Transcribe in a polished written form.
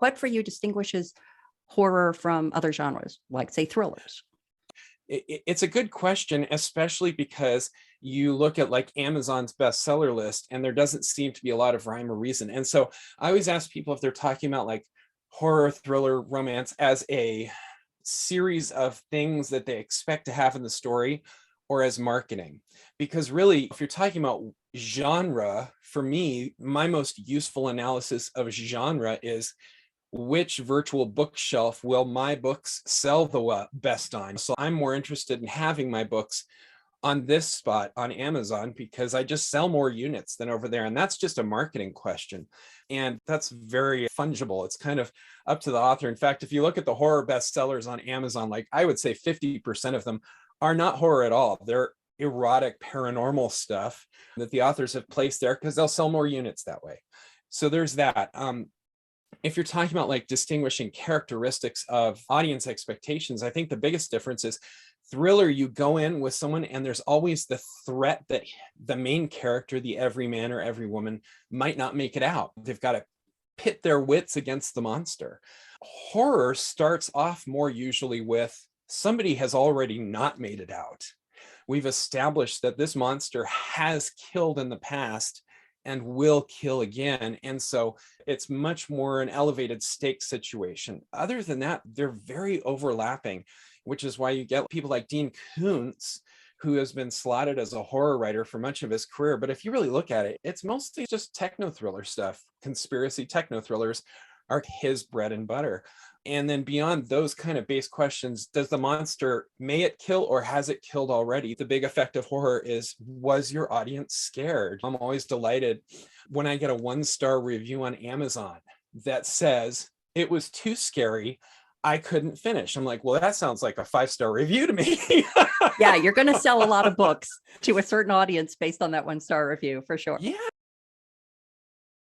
What for you distinguishes horror from other genres, like, say, thrillers? It's a good question, especially because you look at like Amazon's bestseller list and there doesn't seem to be a lot of rhyme or reason. And so I always ask people if they're talking about like horror, thriller, romance as a series of things that they expect to have in the story or as marketing. Because really, if you're talking about genre, for me, my most useful analysis of genre is which virtual bookshelf will my books sell the best on? So I'm more interested in having my books on this spot on Amazon because I just sell more units than over there. And that's just a marketing question. And that's very fungible. It's kind of up to the author. In fact, if you look at the horror bestsellers on Amazon, like I would say 50% of them are not horror at all. They're erotic, paranormal stuff that the authors have placed there because they'll sell more units that way. So there's that. If you're talking about like distinguishing characteristics of audience expectations, I think the biggest difference is thriller, you go in with someone and there's always the threat that the main character, the everyman or every woman, might not make it out. They've got to pit their wits against the monster. Horror starts off more usually with somebody has already not made it out. We've established that this monster has killed in the past and will kill again. And so it's much more an elevated stakes situation. Other than that, they're very overlapping, which is why you get people like Dean Koontz, who has been slotted as a horror writer for much of his career. But if you really look at it, it's mostly just techno thriller stuff. Conspiracy techno thrillers are his bread and butter. And then beyond those kind of base questions, does the monster, may it kill or has it killed already? The big effect of horror is, was your audience scared? I'm always delighted when I get a 1-star review on Amazon that says, it was too scary, I couldn't finish. I'm like, well, that sounds like a 5-star review to me. Yeah, you're going to sell a lot of books to a certain audience based on that 1-star review, for sure. Yeah.